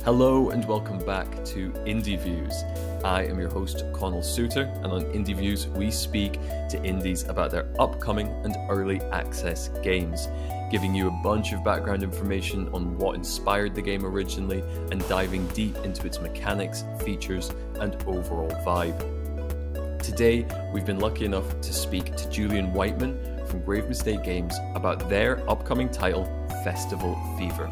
Hello and welcome back to IndieViews. I am your host, Connell Suter, and on IndieViews we speak to indies about their upcoming and early access games, giving you a bunch of background information on what inspired the game originally and diving deep into its mechanics, features, and overall vibe. Today, we've been lucky enough to speak to Julian Whiteman from Grave Mistake Games about their upcoming title, Festival Fever.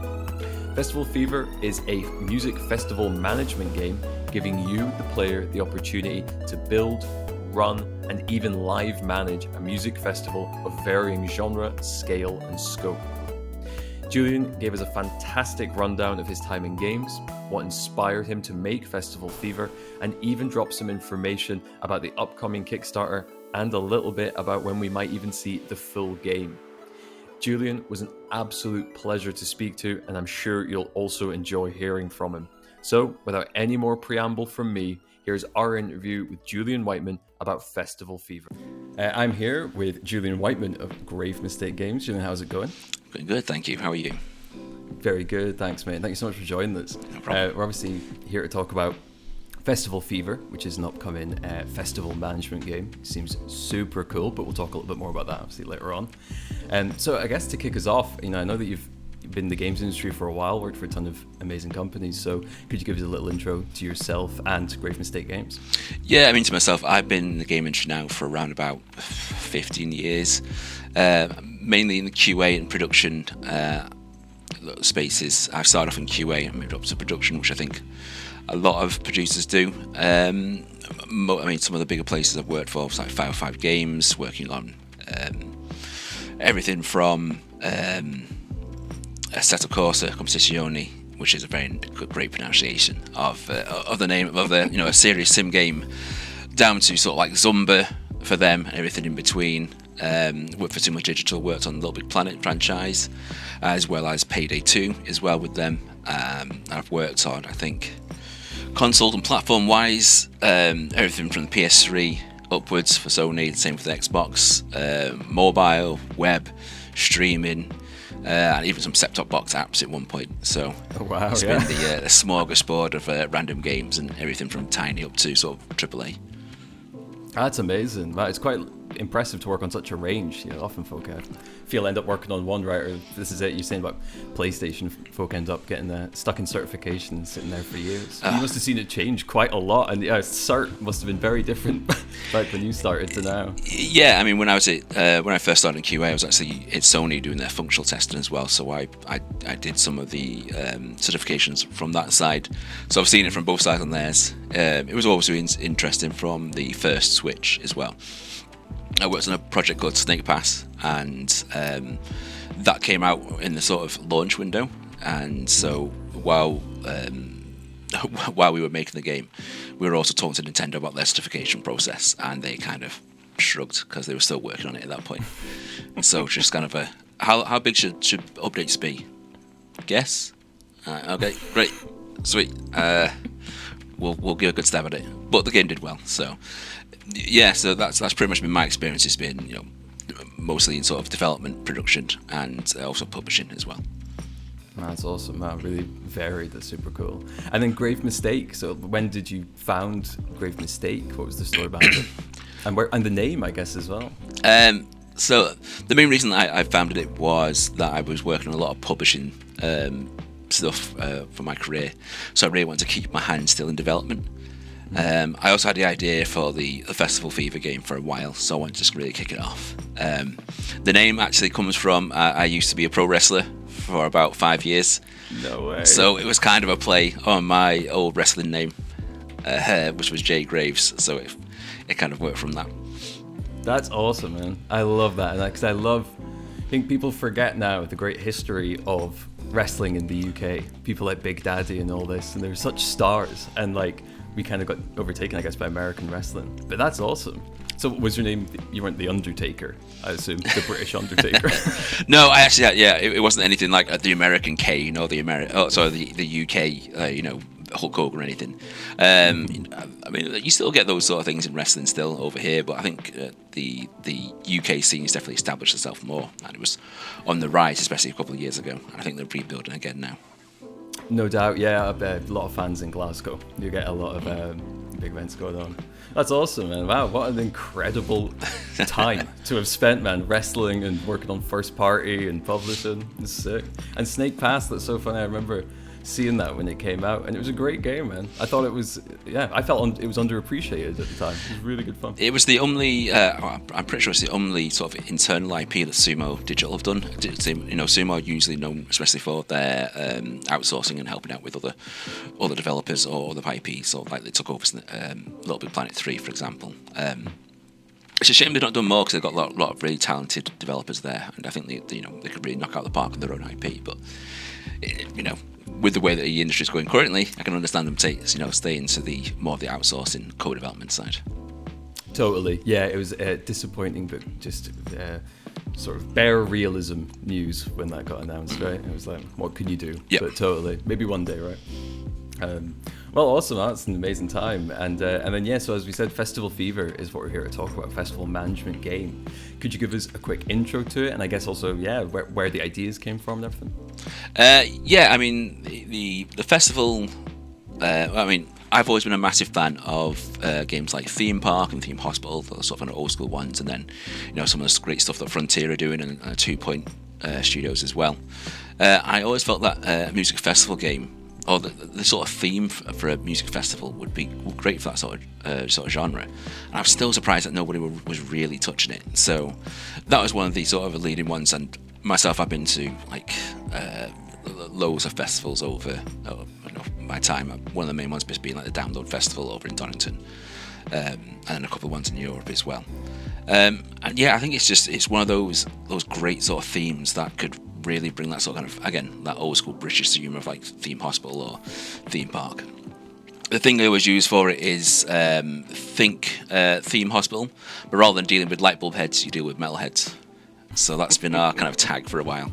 Festival Fever is a music festival management game giving you, the player, the opportunity to build, run, and even live manage a music festival of varying genre, scale, and scope. Julian gave us a fantastic rundown of his time in games, what inspired him to make Festival Fever, and even dropped some information about the upcoming Kickstarter and a little bit about when we might even see the full game. Julian was an absolute pleasure to speak to, and I'm sure you'll also enjoy hearing from him. So, without any more preamble from me, here's our interview with Julian Whiteman about Festival Fever. I'm here with Julian Whiteman of Grave Mistake Games. Julian, how's it going? Good, thank you. How are you? Very good, thanks, mate. Thank you so much for joining us. No problem. We're obviously here to talk about Festival Fever, which is an upcoming festival management game. Seems super cool, but we'll talk a little bit more about that obviously later on. So I guess to kick us off, I know that you've been in the games industry for a while, worked for a ton of amazing companies. So could you give us a little intro to yourself and Grave Mistake Games? Yeah, to myself, I've been in the game industry now for around about 15 years, mainly in the QA and production spaces. I started off in QA and moved up to production, which I think a lot of producers do. Some of the bigger places I've worked for was like 505 Games, working on everything from Assetto Corsa Competizione, which is a very great pronunciation of the name of a serious sim game, down to sort of like Zumba for them and everything in between. Worked for Too Much Digital, worked on Little Big Planet franchise, as well as Payday 2 as well with them. I've worked on, I think, console and platform wise, everything from the PS3 upwards for Sony, same for the Xbox, mobile, web, streaming, and even some set-top box apps at one point. So it's been the smorgasbord of random games and everything from tiny up to sort of AAA. That's amazing. It's quite impressive to work on such a range. Often folk feel end up working on one, right? Or this is it. You're saying about PlayStation, folk end up getting stuck in certification and sitting there for years. You must have seen it change quite a lot, and cert must have been very different back when you started to now. Yeah, when I first started in QA, I was actually at Sony doing their functional testing as well. So I did some of the certifications from that side. So I've seen it from both sides on theirs. It was always interesting from the first Switch as well. I worked on a project called Snake Pass, and that came out in the sort of launch window. And so while we were making the game, we were also talking to Nintendo about their certification process, and they kind of shrugged because they were still working on it at that point. So just kind of how big should updates be? Guess? Okay, great, sweet. We'll give a good stab at it. But the game did well, so. Yeah, so that's pretty much been my experience. It's been mostly in sort of development, production, and also publishing as well. That's awesome. Really varied. That's super cool. And then Grave Mistake. So when did you found Grave Mistake? What was the story behind it? And the name, I guess, as well. So the main reason I founded it was that I was working on a lot of publishing stuff for my career. So I really wanted to keep my hands still in development. I also had the idea for the Festival Fever game for a while, so I wanted to just really kick it off. The name actually comes from I used to be a pro wrestler for about 5 years. No way. So it was kind of a play on my old wrestling name, which was Jay Graves. So it kind of worked from that. That's awesome, man. I love that, because I think people forget now the great history of wrestling in the UK. People like Big Daddy and all this, and they're such stars, and we kind of got overtaken, I guess, by American wrestling. But that's awesome. So was your name, you weren't the Undertaker, I assume, the British Undertaker? No, I actually had, it wasn't anything like the American Kane or the UK, Hulk Hogan or anything. You still get those sort of things in wrestling still over here, but I think the UK scene has definitely established itself more, and it was on the rise, especially a couple of years ago. And I think they're rebuilding again now. No doubt, yeah. A lot of fans in Glasgow. You get a lot of big events going on. That's awesome, man. Wow, what an incredible time to have spent, man, wrestling and working on first party and publishing. It's sick. And Snake Pass, that's so funny. I remember seeing that when it came out, and it was a great game, man. I thought it was, I felt it was underappreciated at the time. It was really good fun. It was the only, I'm pretty sure it's the only sort of internal IP that Sumo Digital have done. Sumo are usually known, especially for their outsourcing and helping out with other developers or other IPs. So like they took over Little Big Planet 3, for example. It's a shame they've not done more because they've got a lot of really talented developers there, and I think they could really knock out the park on their own IP. But with the way that the industry is going currently, I can understand them stay into the more of the outsourcing co-development side. Totally, yeah. It was disappointing, but just sort of bare realism news when that got announced, right? It was like, what can you do? Yep. But totally, maybe one day, right? Well, awesome. That's an amazing time. And then, so as we said, Festival Fever is what we're here to talk about, festival management game. Could you give us a quick intro to it? And I guess also, where the ideas came from and everything? I mean, the festival, I've always been a massive fan of games like Theme Park and Theme Hospital, those sort of old school ones, and then, some of the great stuff that Frontier are doing and 2 Point Studios as well. I always felt that a music festival game, or the sort of theme for a music festival would be great for that sort of genre. And I'm still surprised that nobody was really touching it. So that was one of the sort of leading ones. And myself, I've been to loads of festivals over my time. One of the main ones being like the Download Festival over in Donington, and a couple of ones in Europe as well. I think it's one of those great sort of themes that could really bring that sort of kind of, again, that old school British humour of like Theme Hospital or Theme Park. The thing they always use for it is think Theme Hospital, but rather than dealing with light bulb heads, you deal with metal heads. So that's been our kind of tag for a while.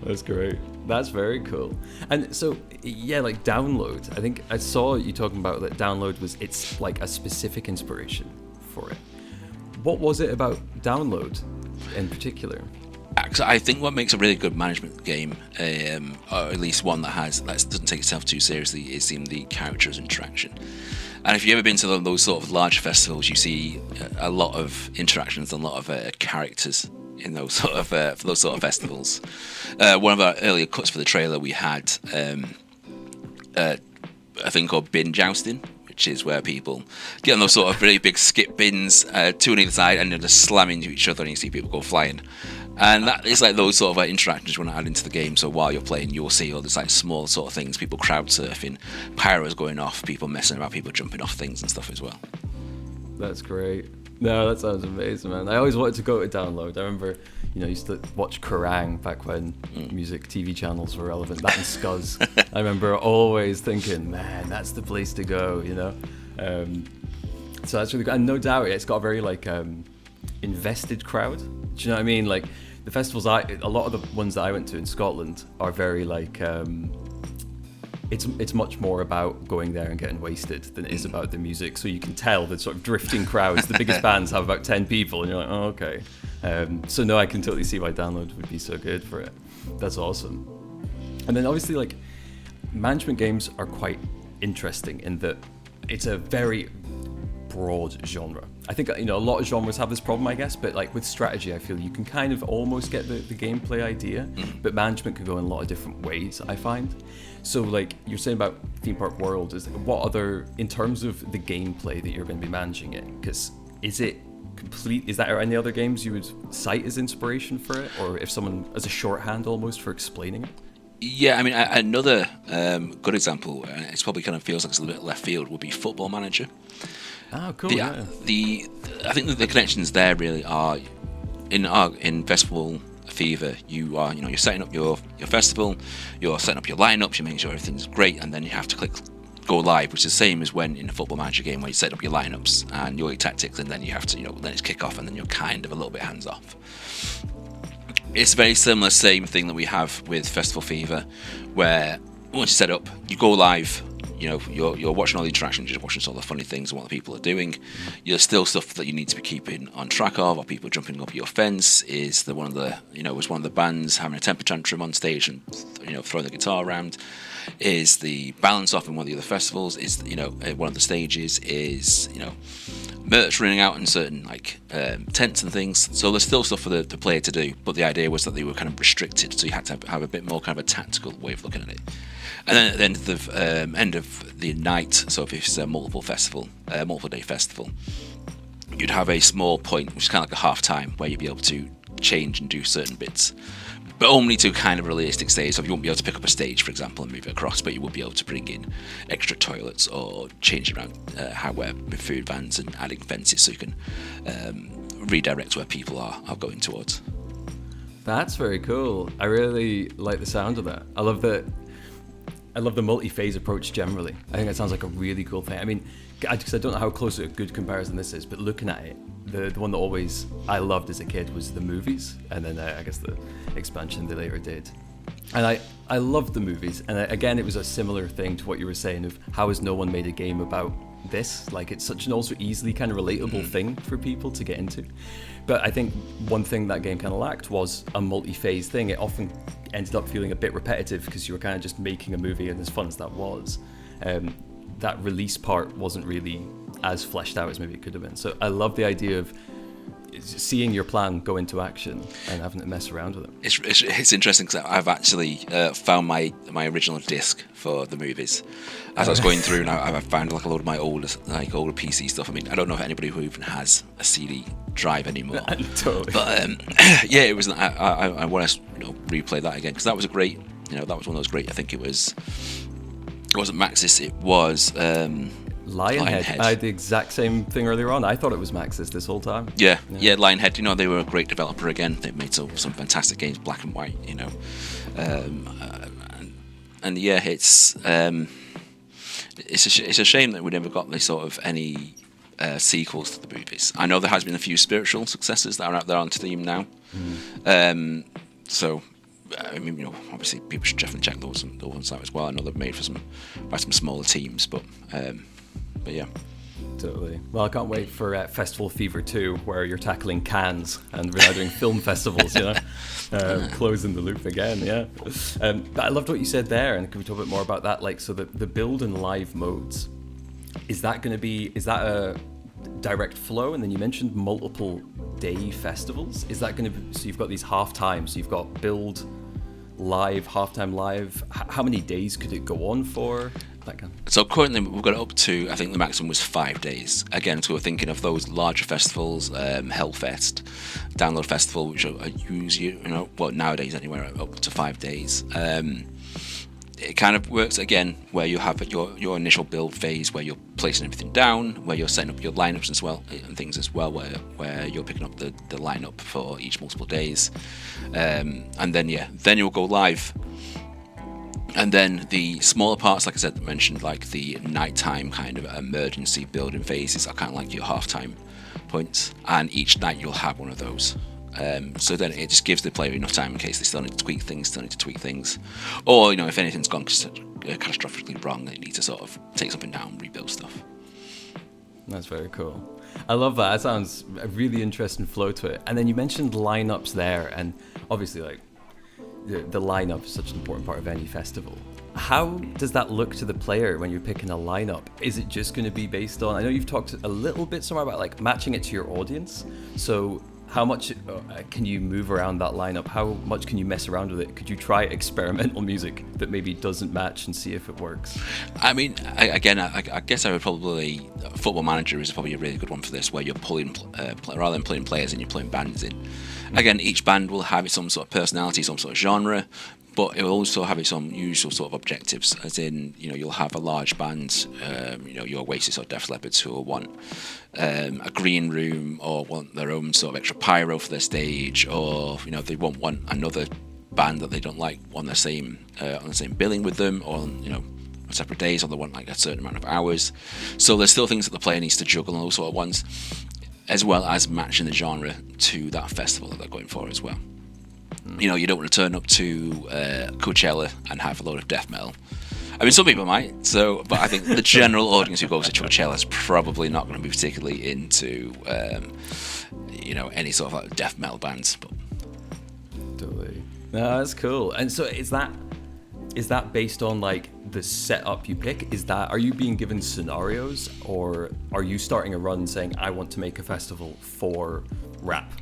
That's great. That's very cool. And so, like Download, I think I saw you talking about that Download it's like a specific inspiration for it. What was it about Download in particular? I think what makes a really good management game, or at least one that doesn't take itself too seriously, is the characters interaction. And if you've ever been to those sort of large festivals, you see a lot of interactions and a lot of characters in those sort of festivals. One of our earlier cuts for the trailer, we had a thing called bin jousting, which is where people get on those sort of really big skip bins, two on either side, and then just slam into each other, and you see people go flying. And that is like those sort of interactions you want to add into the game. So while you're playing, you'll see all these like small sort of things, people crowd surfing, pyros going off, people messing about, people jumping off things and stuff as well. That's great. No, that sounds amazing, man. I always wanted to go to Download. I remember, I used to watch Kerrang back when music TV channels were relevant. That and Scuzz. I remember always thinking, man, that's the place to go, So that's really good. And no doubt, it's got a very invested crowd. Do you know what I mean? Like the festivals, a lot of the ones that I went to in Scotland are very it's much more about going there and getting wasted than it is about the music. So you can tell the sort of drifting crowds. The biggest bands have about 10 people, and you're like, oh, okay. So no, I can totally see why Download would be so good for it. That's awesome. And then obviously, management games are quite interesting in that it's a very broad genre. I think a lot of genres have this problem, I guess, but with strategy, I feel you can kind of almost get the gameplay idea, but management can go in a lot of different ways, I find. So you're saying about Theme Park World, what other, in terms of the gameplay that you're going to be managing it, because is it complete, is there any other games you would cite as inspiration for it, or if someone as a shorthand almost for explaining it? Yeah, I mean, another good example, and it probably kind of feels like it's a little bit left field, would be Football Manager. Oh, cool. I think that the connections there really are in Festival Fever. You're setting up your festival, you're setting up your lineups, you're making sure everything's great, and then you have to click go live, which is the same as when in a Football Manager game where you set up your lineups and your tactics, and then you have to then it's kick off, and then you're kind of a little bit hands off. It's a very similar same thing that we have with Festival Fever, where once you set up, you go live. you're watching all the interactions, you're watching all the funny things and what the people are doing. There's still stuff that you need to be keeping on track of, or people jumping up your fence. Was one of the bands having a temper tantrum on stage and throwing the guitar around? Is the balance off in one of the other festivals? Is one of the stages is merch running out in certain tents and things. So there's still stuff for the player to do, but the idea was that they were kind of restricted, so you had to have a bit more kind of a tactical way of looking at it. And then at the end of the night, so if it's a multiple day festival, you'd have a small point, which is kind of like a half time, where you'd be able to change and do certain bits, but only to kind of realistic stage. So you won't be able to pick up a stage, for example, and move it across, but you will be able to bring in extra toilets or change around hardware with food vans and adding fences, so you can redirect where people are going towards. That's very cool. I really like the sound of that. I love the multi-phase approach generally. I think that sounds like a really cool thing. I mean, because I don't know how close to a good comparison this is, but looking at it, the one that always I loved as a kid was the movies, and then I guess the expansion they later did. And I loved the movies, and again, it was a similar thing to what you were saying of how has no one made a game about this? Like, it's such an also easily kind of relatable thing for people to get into. But I think one thing that game kind of lacked was a multi-phase thing. It often ended up feeling a bit repetitive because you were kind of just making a movie, and as fun as that was, that release part wasn't really as fleshed out as maybe it could have been. So I love the idea of seeing your plan go into action and having to mess around with it. It's interesting because I've actually found my original disc for the movies as I was going through, and I found like a load of my older PC stuff. I mean, I don't know if anybody who even has a CD drive anymore. Totally. But yeah, it was. I want to replay that again because that was a great. That was one of those great. I think it wasn't Maxis. It was. Lionhead. I had the exact same thing earlier on. I thought it was Maxis this whole time. Yeah, Lionhead. They were a great developer again. They made some fantastic games, black and white. And yeah, it's a shame that we never got any sequels to the movies. I know there has been a few spiritual successors that are out there on Steam now. So. I mean, obviously people should definitely check those ones out as well. I know they're made by some smaller teams, but yeah. Totally. Well, I can't wait for Festival Fever 2, where you're tackling Cannes and we're now doing film festivals, closing the loop again, yeah. But I loved what you said there, and can we talk a bit more about that? Like, so the build and live modes, is that a direct flow? And then you mentioned multiple day festivals. Is that going to be, so you've got these half times, so you've got build, live, halftime live. How many days could it go on for? That kind of... So currently we've got it up to, I think the maximum was 5 days. Again, so we're thinking of those larger festivals, Hellfest, Download Festival, which are usually, nowadays anywhere up to 5 days. It kind of works again where you have your initial build phase where you're placing everything down, where you're setting up your lineups as well and things as well, where you're picking up the lineup for each multiple days, and then you'll go live, and then the smaller parts, like I said, mentioned, like the nighttime kind of emergency building phases, are kind of like your halftime points, and each night you'll have one of those. So then it just gives the player enough time in case they still need to tweak things, or if anything's gone catastrophically wrong, they need to sort of take something down, rebuild stuff. That's very cool. I love that. That sounds a really interesting flow to it. And then you mentioned lineups there, and obviously, like the lineup is such an important part of any festival. How does that look to the player when you're picking a lineup? Is it just going to be based on? I know you've talked a little bit somewhere about like matching it to your audience. So how much can you move around that lineup? How much can you mess around with it? Could you try experimental music that maybe doesn't match and see if it works? I mean, I guess I would probably... Football Manager is probably a really good one for this, where you're pulling, rather than pulling players in, you're pulling bands in. Again, each band will have some sort of personality, some sort of genre, but it will also have its own usual sort of objectives, as in, you'll have a large band, your Oasis or Def Leppard, who will want a green room or want their own sort of extra pyro for their stage, or they won't want another band that they don't like on the same billing with them, or on separate days, or they want like a certain amount of hours. So there's still things that the player needs to juggle and those sort of ones, as well as matching the genre to that festival that they're going for as well. You don't want to turn up to Coachella and have a load of death metal. I mean, some people might. So, but I think the general audience who goes to Coachella is probably not going to be particularly into, any sort of like death metal bands. But Totally. No, that's cool. And so is that based on like the setup you pick? Are you being given scenarios, or are you starting a run saying I want to make a festival for rap?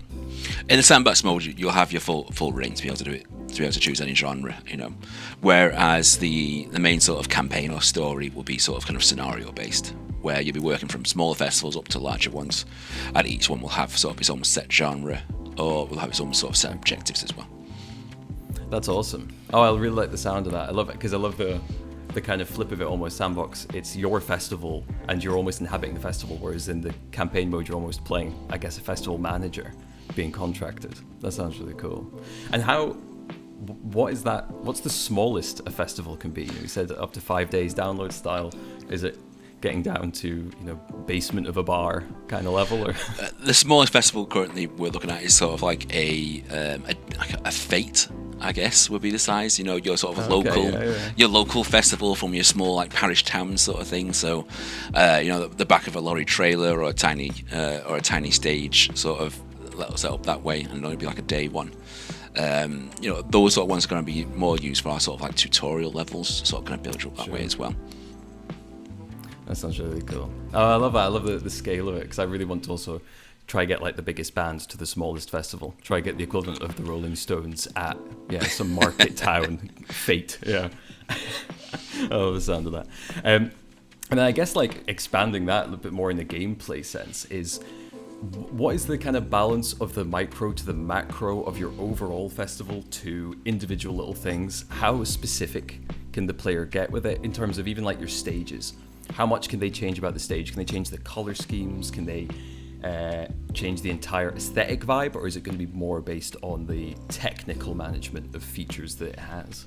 in the sandbox mode, you'll have your full reign to be able to do it, to be able to choose any genre, Whereas the main sort of campaign or story will be sort of kind of scenario based, where you'll be working from smaller festivals up to larger ones, and each one will have sort of its own set genre, or will have its own sort of set objectives as well. That's awesome. Oh, I really like the sound of that. I love it because I love the kind of flip of it, almost sandbox. It's your festival and you're almost inhabiting the festival, whereas in the campaign mode you're almost playing, I guess, a festival manager being contracted. That sounds really cool. And what's the smallest a festival can be? You said up to 5 days download style. Is it getting down to basement of a bar kind of level, or the smallest festival currently we're looking at is sort of like a fate, I guess, would be the size. Your sort of your local festival from your small like parish town sort of thing. So, the back of a lorry trailer or a tiny stage sort of set up that way, and it'll only be like a day one. Those sort of ones are going to be more used for our sort of like tutorial levels, sort of kind of build you up that way as well. That sounds really cool. Oh, I love that. I love the scale of it, because I really want to also try get like the biggest bands to the smallest festival. Try get the equivalent of the Rolling Stones at some market town fate. Yeah. I love the sound of that. And then I guess like expanding that a little bit more in the gameplay sense is, what is the kind of balance of the micro to the macro of your overall festival to individual little things? How specific can the player get with it in terms of even like your stages? How much can they change about the stage? Can they change the color schemes? Can they change the entire aesthetic vibe? Or is it going to be more based on the technical management of features that it has?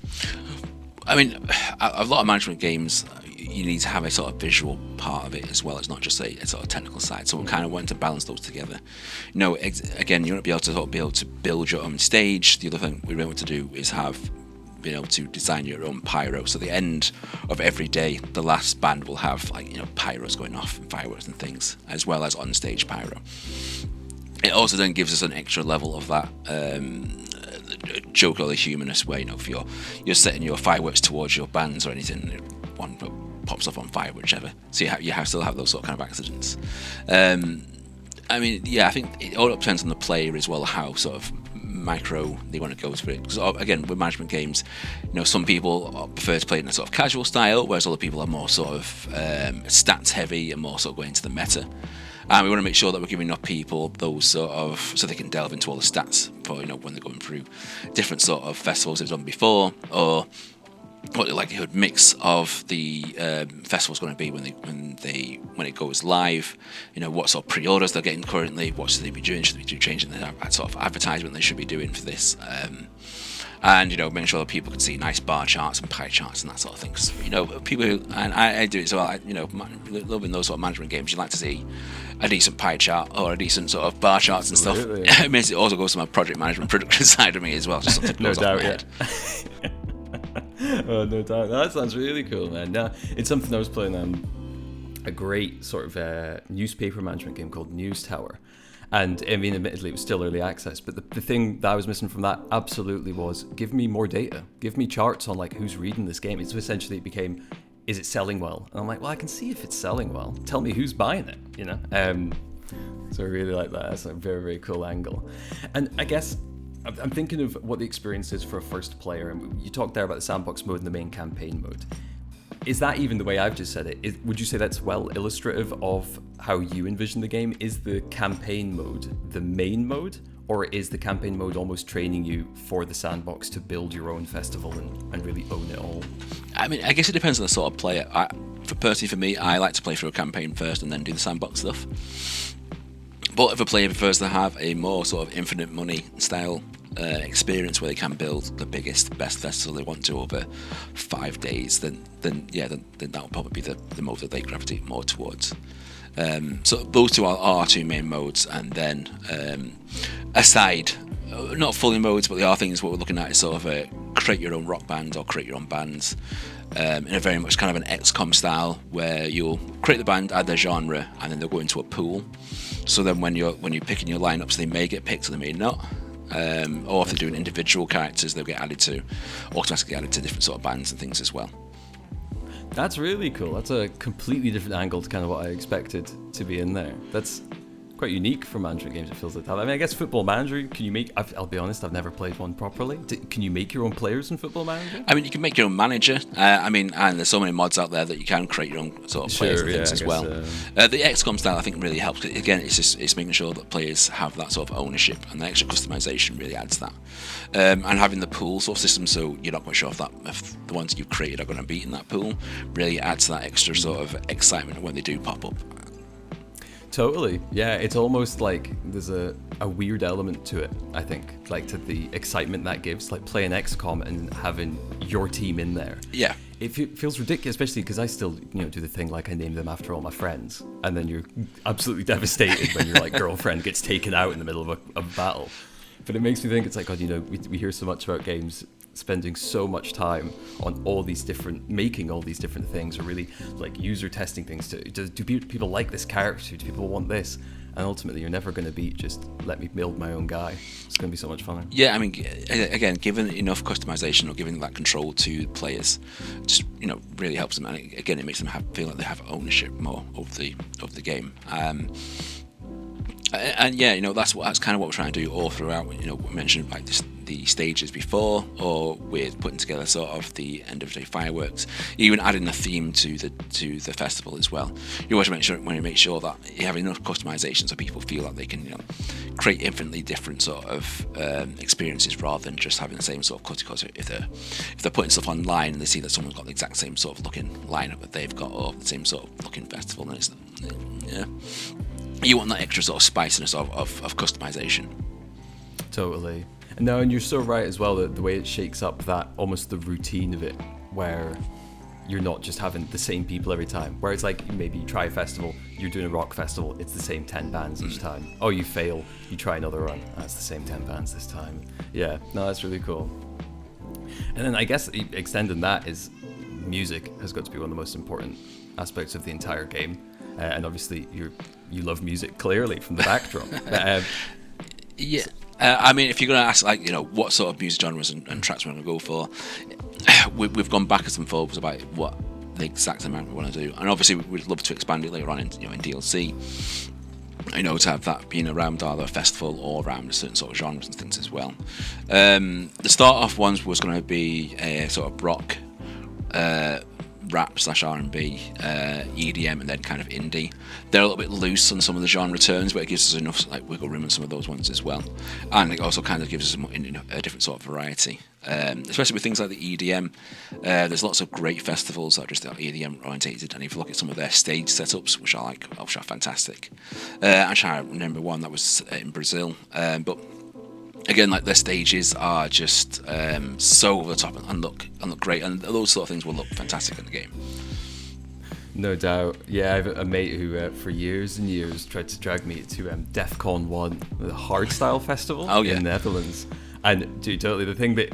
I mean, a lot of management games, you need to have a sort of visual part of it as well. It's not just a sort of technical side. So we're kind of wanting to balance those together. Again, you want to be able to build your own stage. The other thing we're able to do is being able to design your own pyro. So at the end of every day, the last band will have pyros going off and fireworks and things, as well as on-stage pyro. It also then gives us an extra level of that joke or the humorous way. If you're setting your fireworks towards your bands or anything, one pops up on fire, whichever. So you still have those sort of kind of accidents. I think it all depends on the player as well, how sort of micro they want to go for it. Because again, with management games, some people prefer to play in a sort of casual style, whereas other people are more sort of stats heavy and more sort of going into the meta. And we want to make sure that we're giving enough people those sort of, so they can delve into all the stats for when they're going through different sort of festivals they've done before, or what the likelihood mix of the festival's going to be when it goes live. What sort of pre-orders they're getting currently. What should they be doing? Should they be changing the sort of advertisement they should be doing for this? And making sure that people can see nice bar charts and pie charts and that sort of thing. 'Cause, people who, and I do it as well. Loving those sort of management games, you like to see a decent pie chart or a decent sort of bar charts and stuff. It means it also goes to my project management production side of me as well. Just something No goes doubt, off my head. Oh, no doubt. That sounds really cool, man. Yeah, it's something I was playing a great sort of newspaper management game called News Tower. And I mean, admittedly, it was still early access, but the thing that I was missing from that absolutely was, give me more data. Give me charts on like who's reading this game. It's essentially, it became, is it selling well? And I'm like, well, I can see if it's selling well. Tell me who's buying it, So I really like that. That's a very, very cool angle. And I guess I'm thinking of what the experience is for a first player. And you talked there about the sandbox mode and the main campaign mode. Is that even the way I've just said it? Would you say that's well illustrative of how you envision the game? Is the campaign mode the main mode? Or is the campaign mode almost training you for the sandbox to build your own festival and really own it all? I mean, I guess it depends on the sort of player. Personally, for me, I like to play through a campaign first and then do the sandbox stuff. But if a player prefers to have a more sort of infinite money style experience where they can build the biggest, best festival they want to over 5 days, then that will probably be the mode that they gravitate more towards. So those two are our two main modes, and then aside, not fully modes, but they are things what we're looking at is sort of create your own rock band or create your own bands in a very much kind of an XCOM style, where you'll create the band, add their genre, and then they'll go into a pool. So then when you're picking your lineups, they may get picked or they may not. Or if they're doing individual characters, they'll get automatically added to different sort of bands and things as well. That's really cool. That's a completely different angle to kind of what I expected to be in there. That's quite unique for management games, it feels like that. I mean, I guess Football Manager, can you make... I'll be honest, I've never played one properly. Can you make your own players in Football Manager? I mean, you can make your own manager. And there's so many mods out there that you can create your own sort of players and things as well. The XCOM style, I think, really helps. Again, it's making sure that players have that sort of ownership, and the extra customization really adds that. And having the pool sort of system, so you're not quite sure if the ones you've created are going to be in that pool, really adds that extra sort of excitement when they do pop up. Totally. Yeah, it's almost like there's a weird element to it, I think, like to the excitement that gives, like playing XCOM and having your team in there. Yeah. It feels ridiculous, especially because I still, do the thing like I name them after all my friends, and then you're absolutely devastated when your like girlfriend gets taken out in the middle of a battle. But it makes me think, it's like, God, we hear so much about games spending so much time on making all these different things, or really like user testing things. Do people like this character? Do people want this? And ultimately, you're never going to beat just let me build my own guy. It's going to be so much fun. Yeah, I mean, again, given enough customization or giving that control to players, just really helps them. And again, it makes them feel like they have ownership more of the game. And yeah, that's kind of what we're trying to do all throughout. We mentioned like the stages before, or with putting together sort of the end of day fireworks, even adding a theme to the festival as well. You always want to make sure that you have enough customization so people feel like they can create infinitely different sort of experiences, rather than just having the same sort of cut. Because if they're putting stuff online and they see that someone's got the exact same sort of looking lineup that they've got, or the same sort of looking festival, then you want that extra sort of spiciness of customization. Totally. No, and you're so right as well, that the way it shakes up that almost the routine of it, where you're not just having the same people every time. Where it's like, maybe you try a festival, you're doing a rock festival, it's the same 10 bands each time. Oh, you fail, you try another run, that's the same 10 bands this time. Yeah, no, that's really cool. And then I guess extending that is music has got to be one of the most important aspects of the entire game. And obviously you love music clearly from the backdrop. Yeah. I mean, if you're going to ask, like, what sort of music genres and tracks we're going to go for, we've gone backwards and forwards about what the exact amount we want to do, and obviously we'd love to expand it later on in DLC. To have that being around either a festival or around certain sort of genres and things as well. The start off ones was going to be a sort of rock, rap / R&B, EDM, and then kind of indie. They're a little bit loose on some of the genre terms, but it gives us enough like wiggle room on some of those ones as well. And it also kind of gives us a different sort of variety, especially with things like the EDM. There's lots of great festivals that are just EDM orientated, and if you look at some of their stage setups, which are fantastic. Actually, I remember one that was in Brazil, but again, like their stages are just so over the top and look great, and those sort of things will look fantastic in the game. No doubt. Yeah, I have a mate who for years and years tried to drag me to DEF CON 1, the hardstyle festival in the Netherlands. And dude, totally, the thing that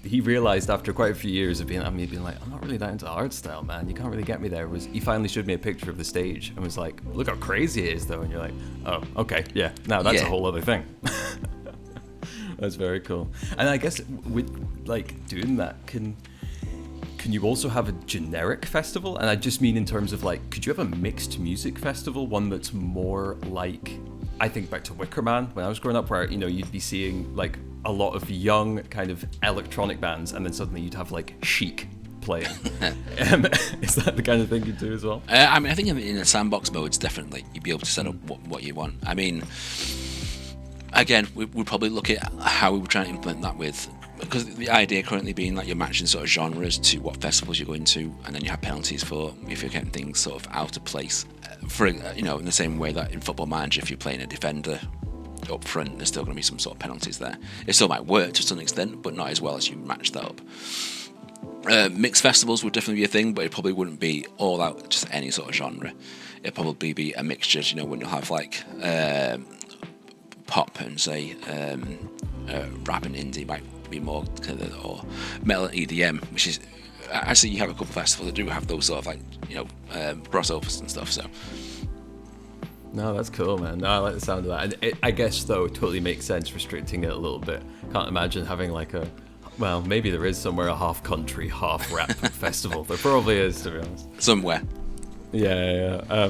he realised after quite a few years of being like, I'm not really that into hardstyle, man, you can't really get me there, was he finally showed me a picture of the stage and was like, look how crazy it is though. And you're like, oh, okay, yeah, now that's a whole other thing. That's very cool. And I guess with like doing that, can you also have a generic festival? And I just mean in terms of like, could you have a mixed music festival, one that's more like, I think back to Wicker Man when I was growing up, where you'd be seeing like a lot of young kind of electronic bands, and then suddenly you'd have like Chic playing. Is that the kind of thing you do as well? I mean, I think in a sandbox modes, definitely you'd be able to set up what you want. I mean, again, we'd probably look at how we would try and implement that with, because the idea currently being that you're matching sort of genres to what festivals you're going to, and then you have penalties for if you're getting things sort of out of place. For in the same way that in Football Manager, if you're playing a defender up front, there's still going to be some sort of penalties there. It still might work to some extent, but not as well as you match that up. Mixed festivals would definitely be a thing, but it probably wouldn't be all out just any sort of genre. It'd probably be a mixture, when you'll have like pop and say rap and indie might be more kind of, or metal and EDM, which is actually you have a couple of festivals that do have those sort of like crossovers and stuff. So. No, that's cool, man. No, I like the sound of that. And I guess, though, it totally makes sense restricting it a little bit. Can't imagine having like well, maybe there is somewhere a half country, half rap festival. There probably is, to be honest. Somewhere. Yeah. Oh,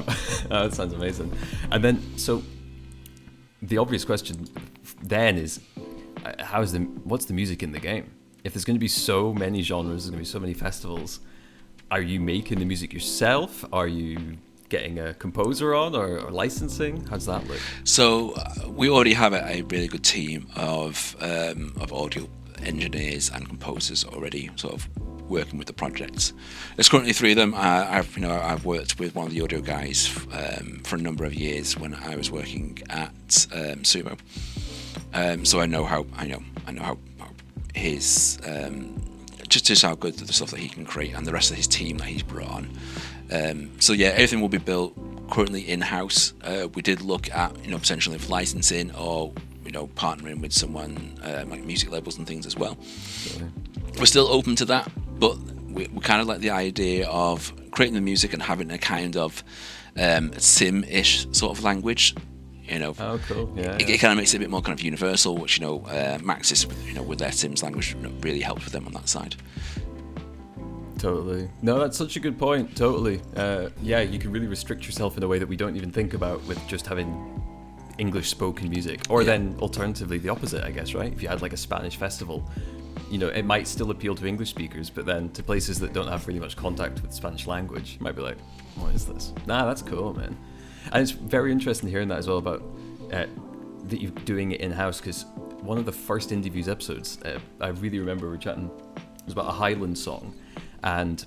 that sounds amazing. And then, so the obvious question then is, what's the music in the game? If there's going to be so many genres, there's going to be so many festivals, are you making the music yourself? Are you getting a composer on or licensing? How does that look? So we already have a really good team of audio engineers and composers already sort of working with the projects. There's currently 3 of them. I've worked with one of the audio guys for a number of years when I was working at Sumo. So I know how his just how good the stuff that he can create, and the rest of his team that he's brought on. So yeah, everything will be built currently in-house. We did look at potentially licensing or partnering with someone like music labels and things as well. Really? We're still open to that, but we kind of like the idea of creating the music and having a kind of sim-ish sort of language. Oh, cool. Yeah. It kind of makes it a bit more kind of universal, which Maxis with their Sims language really helped with them on that side. Totally. No, that's such a good point. Totally. Yeah, you can really restrict yourself in a way that we don't even think about with just having English spoken music. Or then alternatively the opposite, I guess, right? If you had like a Spanish festival, it might still appeal to English speakers, but then to places that don't have really much contact with the Spanish language, you might be like, what is this? Nah, that's cool, man. And it's very interesting hearing that as well about that you're doing it in-house, because one of the first IndieViews episodes, I really remember we were chatting, it was about a Highland song, and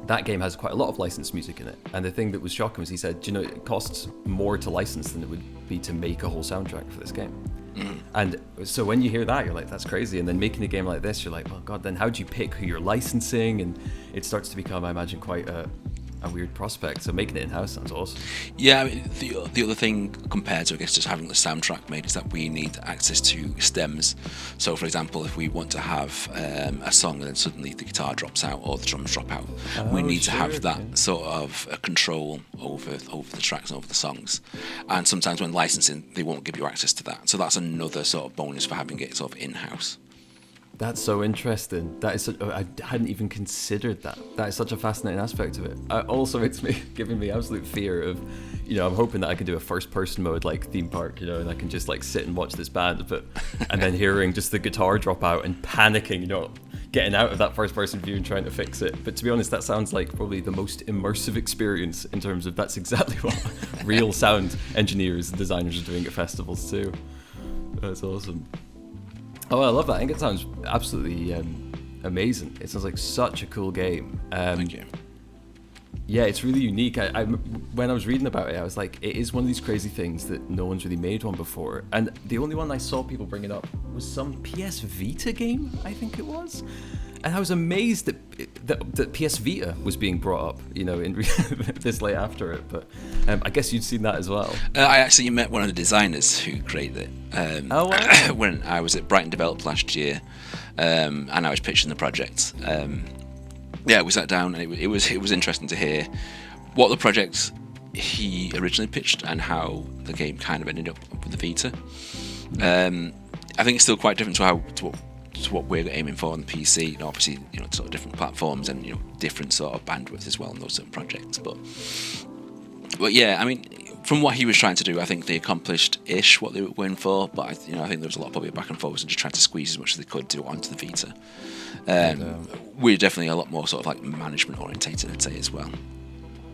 that game has quite a lot of licensed music in it. And the thing that was shocking was he said, it costs more to license than it would be to make a whole soundtrack for this game. Mm. And so when you hear that, you're like, that's crazy. And then making a game like this, you're like, well, God, then how do you pick who you're licensing? And it starts to become, I imagine, quite a weird prospect. So making it in-house sounds awesome. Yeah, I mean, the other thing compared to, I guess, just having the soundtrack made is that we need access to stems. So, for example, if we want to have a song and then suddenly the guitar drops out or the drums drop out, we need to have that sort of a control over the tracks and over the songs. And sometimes when licensing, they won't give you access to that. So that's another sort of bonus for having it sort of in-house. That's so interesting. That is I hadn't even considered that. That is such a fascinating aspect of it. Also, it's giving me absolute fear of, I'm hoping that I can do a first-person mode like Theme Park, and I can just like sit and watch this band, and then hearing just the guitar drop out and panicking, getting out of that first-person view and trying to fix it. But to be honest, that sounds like probably the most immersive experience in terms of that's exactly what real sound engineers and designers are doing at festivals too. That's awesome. Oh, I love that. I think it sounds absolutely amazing. It sounds like such a cool game. Thank you. Yeah, it's really unique. When I was reading about it, I was like, it is one of these crazy things that no one's really made one before. And the only one I saw people bringing up was some PS Vita game, I think it was. And I was amazed that PS Vita was being brought up, in this late after it. But I guess you'd seen that as well. I actually met one of the designers who created it. Oh, wow. When I was at Brighton Develop last year, and I was pitching the project. We sat down, and it was interesting to hear what the project he originally pitched and how the game kind of ended up with the Vita. I think it's still quite different to what we're aiming for on the PC. Obviously, sort of different platforms and different sort of bandwidth as well in those certain projects. But yeah, I mean, from what he was trying to do, I think they accomplished-ish what they were going for. But I think there was a lot probably back and forth and just trying to squeeze as much as they could do onto the Vita. We're definitely a lot more sort of like management orientated, I'd say, as well.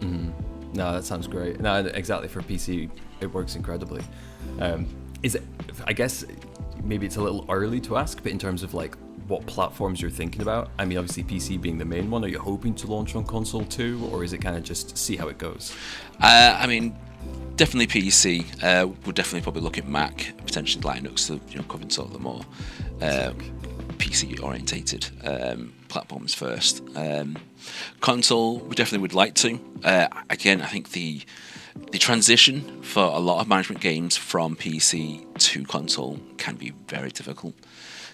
Mm-hmm. No, that sounds great. No, exactly, for PC, it works incredibly. Is it? I guess maybe it's a little early to ask, but in terms of like what platforms you're thinking about, I mean, obviously PC being the main one, are you hoping to launch on console too, or is it kind of just see how it goes? I mean, definitely PC. We'll definitely probably look at Mac, potentially Linux, so covering sort of the more PC orientated platforms first. Console, we definitely would like to. Again, I think the transition for a lot of management games from PC to console can be very difficult.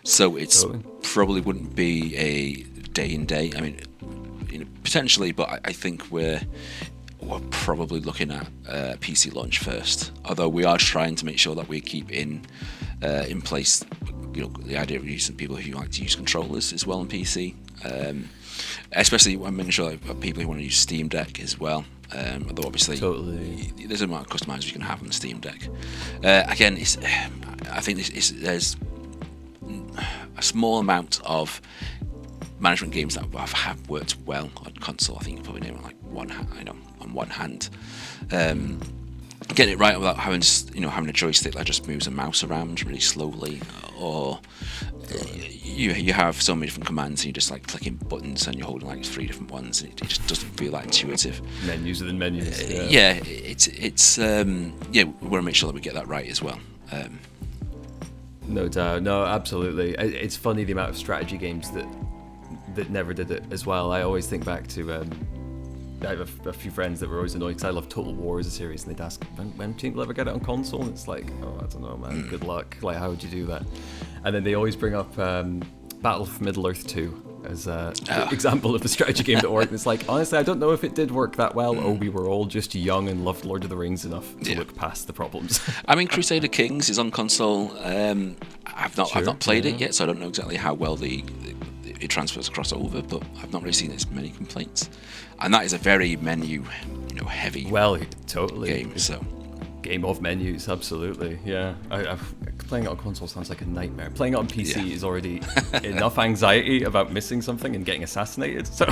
So it's Totally. probably wouldn't be a day in day. I mean, potentially, but I think we're probably looking at PC launch first. Although we are trying to make sure that we keep in place, the idea of using people who like to use controllers as well on PC. Especially when making sure that people who want to use Steam Deck as well. Although obviously there's an amount of customizers you can have on the Steam Deck. Again, I think there's a small amount of management games that have worked well on console. I think you probably name it like on one hand. Getting it right without having having a joystick that just moves a mouse around really slowly, or you have so many different commands and you're just like clicking buttons and you're holding like 3 different ones and it just doesn't feel that intuitive. Menus within menus. It's we want to make sure that we get that right as well. No doubt. No, absolutely. It's funny the amount of strategy games that never did it as well. I always think back to I have a few friends that were always annoyed because I love Total War as a series, and they'd ask, when people ever get it on console? And it's like, oh, I don't know, man, good luck. Like, how would you do that? And then they always bring up Battle for Middle-earth 2 as an example of the strategy game that worked. It's like, honestly, I don't know if it did work that well, or we were all just young and loved Lord of the Rings enough to look past the problems. I mean, Crusader Kings is on console. I've not played it yet, so I don't know exactly how well it transfers across over, but I've not really seen as many complaints. And that is a very menu, heavy game. So game of menus, absolutely. Yeah, playing it on console sounds like a nightmare. Playing it on PC is already enough anxiety about missing something and getting assassinated. So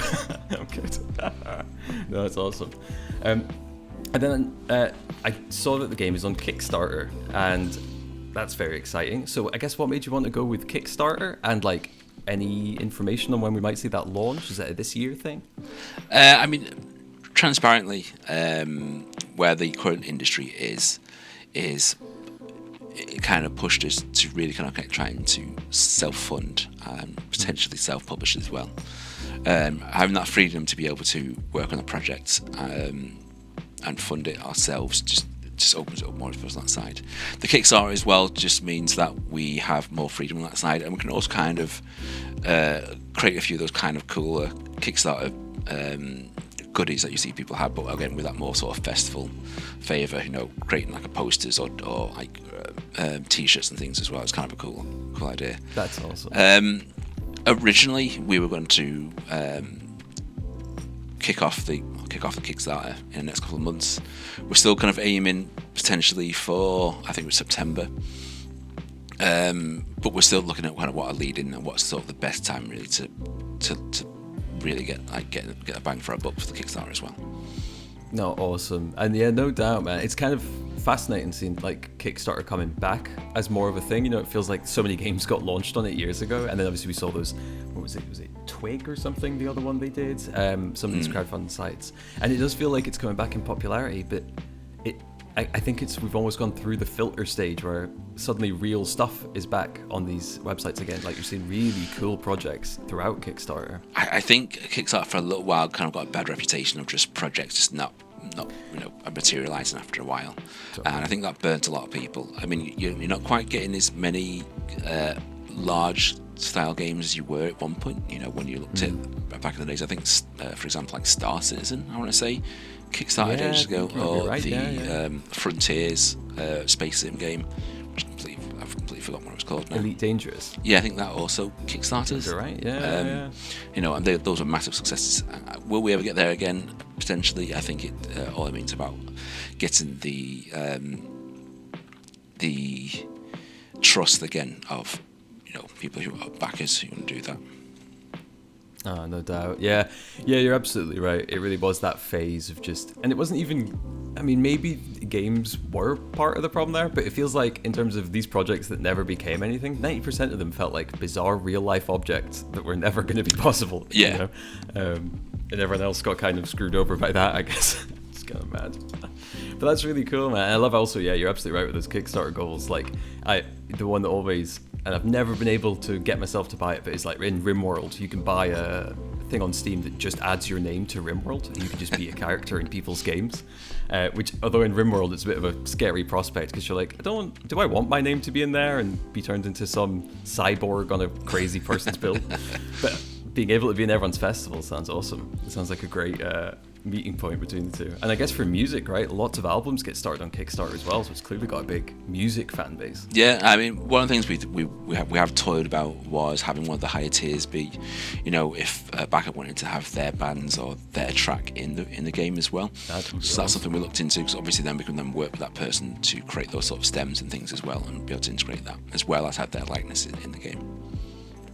I'm good. No, that's awesome. And then I saw that the game is on Kickstarter, and that's very exciting. So I guess what made you want to go with Kickstarter, and like any information on when we might see that launch? Is that a this year thing? I mean, transparently, where the current industry is it kind of pushed us to really kind of trying to self-fund and potentially self-publish as well. Having that freedom to be able to work on a project and fund it ourselves just opens it up more for us on that side. The Kickstarter as well just means that we have more freedom on that side, and we can also kind of create a few of those kind of cooler Kickstarter goodies that you see people have, but again with that more sort of festival favour, creating like a posters or like t-shirts and things as well. It's kind of a cool idea. That's awesome. Originally we were going to kick off the Kickstarter in the next couple of months. We're still kind of aiming potentially for, I think it was September, but we're still looking at kind of what are leading and what's sort of the best time really to really get a bang for our buck for the Kickstarter as well. No, awesome. And yeah, no doubt, man. It's kind of fascinating seeing like Kickstarter coming back as more of a thing. It feels like so many games got launched on it years ago, and then obviously we saw those, what was it Twig or something, the other one they did, some of these crowdfunding sites, and it does feel like it's coming back in popularity, but I think we've almost gone through the filter stage where suddenly real stuff is back on these websites again. Like you're seeing really cool projects throughout Kickstarter. I think Kickstarter for a little while kind of got a bad reputation of just projects just not materialising after a while, and I think that burnt a lot of people. I mean, you're not quite getting as many large style games as you were at one point. When you looked at back in the days, I think for example like Star Citizen, I want to say kickstarted ages ago, or Frontiers space sim game, which I've completely forgotten what it was called now. Elite Dangerous. Yeah, I think that also kickstarted. You're right. Yeah. And those are massive successes. Will we ever get there again? Potentially. I think it all it means about getting the trust again of people who are backers who want to do that. Oh, no doubt. Yeah, you're absolutely right. It really was that phase of and it wasn't even, I mean, maybe games were part of the problem there, but it feels like in terms of these projects that never became anything, 90% of them felt like bizarre real-life objects that were never going to be possible. Yeah. And everyone else got kind of screwed over by that, I guess. It's kind of mad. But that's really cool, man. I love also, you're absolutely right with those Kickstarter goals. Like, the one that always, and I've never been able to get myself to buy it, but it's like in RimWorld, you can buy I think thing on Steam that just adds your name to RimWorld, and you can just be a character in people's games. Which, although in RimWorld it's a bit of a scary prospect, because you're like, do I want my name to be in there and be turned into some cyborg on a crazy person's build? But being able to be in everyone's festival sounds awesome. It sounds like a great meeting point between the two. And I guess for music, right, lots of albums get started on Kickstarter as well, so it's clearly got a big music fan base. Yeah, I mean, one of the things we have toyed about was having one of the higher tiers be, if Backup wanted to have their bands or their track in the game as well. So that's something we looked into, because obviously then we can then work with that person to create those sort of stems and things as well, and be able to integrate that as well as have their likeness in the game.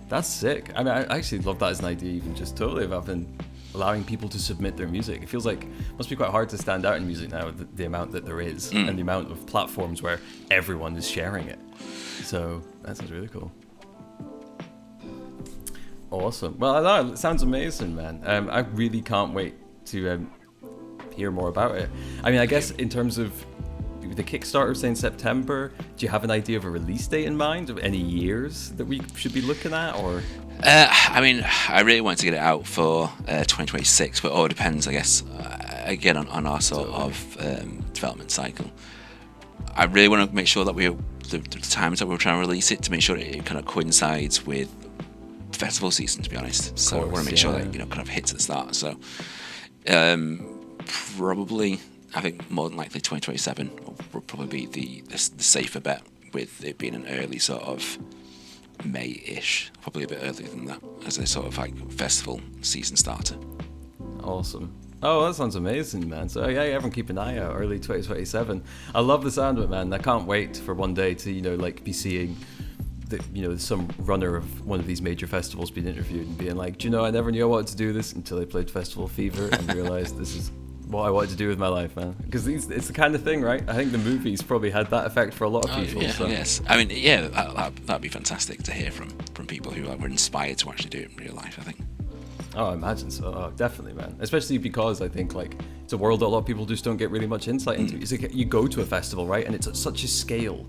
That's sick. I mean, I actually love that as an idea, even just totally, of having allowing people to submit their music. It feels like it must be quite hard to stand out in music now, the amount that there is, and the amount of platforms where everyone is sharing it. So that sounds really cool. Awesome. Well, it sounds amazing, man. I really can't wait to hear more about it. I mean, I guess in terms of the Kickstarter saying September, do you have an idea of a release date in mind, of any years that we should be looking at, or? I mean, I really want to get it out for 2026, but it all depends, I guess, again, on our sort of development cycle. I really want to make sure that the times that we're trying to release it, to make sure it kind of coincides with festival season, to be honest. So I want to make sure that, kind of hits at the start. So probably, I think more than likely 2027 will probably be the safer bet, with it being an early sort of May-ish, probably a bit earlier than that, as a sort of like festival season starter. Awesome. Oh, that sounds amazing, man. So yeah, everyone keep an eye out, early 2027. I love the sound of it, man. I can't wait for one day to be seeing some runner of one of these major festivals being interviewed and being like, I never knew I wanted to do this until I played Festival Fever and realized this is what I wanted to do with my life, man. Because it's the kind of thing, right? I think the movies probably had that effect for a lot of people. Yeah, so. Yes. I mean, yeah, that'd be fantastic to hear from people who were inspired to actually do it in real life, I think. Oh, I imagine so. Oh, definitely, man. Especially because I think it's a world that a lot of people just don't get really much insight into. It's like you go to a festival, right? And it's at such a scale.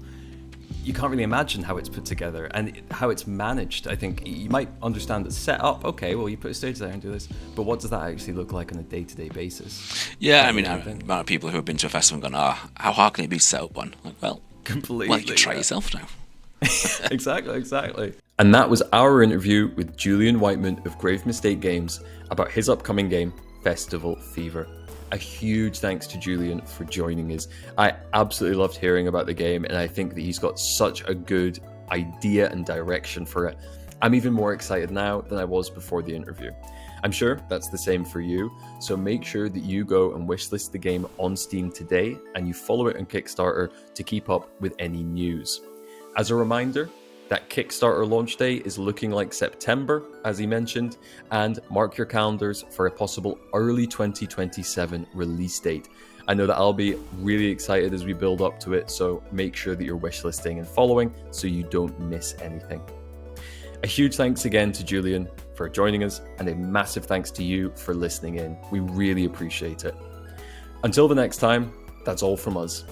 You can't really imagine how it's put together and how it's managed. I think you might understand the setup. Okay, well, you put a stage there and do this, but what does that actually look like on a day-to-day basis? Yeah, I mean, the amount of people who have been to a festival and gone, how hard can it be set up one? Like, well, completely. Well, you can try yourself now. Exactly. And that was our interview with Julian Whiteman of Grave Mistake Games about his upcoming game, Festival Fever. A huge thanks to Julian for joining us. I absolutely loved hearing about the game, and I think that he's got such a good idea and direction for it. I'm even more excited now than I was before the interview. I'm sure that's the same for you, so make sure that you go and wishlist the game on Steam today, and you follow it on Kickstarter to keep up with any news. As a reminder, that Kickstarter launch day is looking like September, as he mentioned, and mark your calendars for a possible early 2027 release date. I know that I'll be really excited as we build up to it, so make sure that you're wishlisting and following so you don't miss anything. A huge thanks again to Julian for joining us, and a massive thanks to you for listening in. We really appreciate it. Until the next time, that's all from us.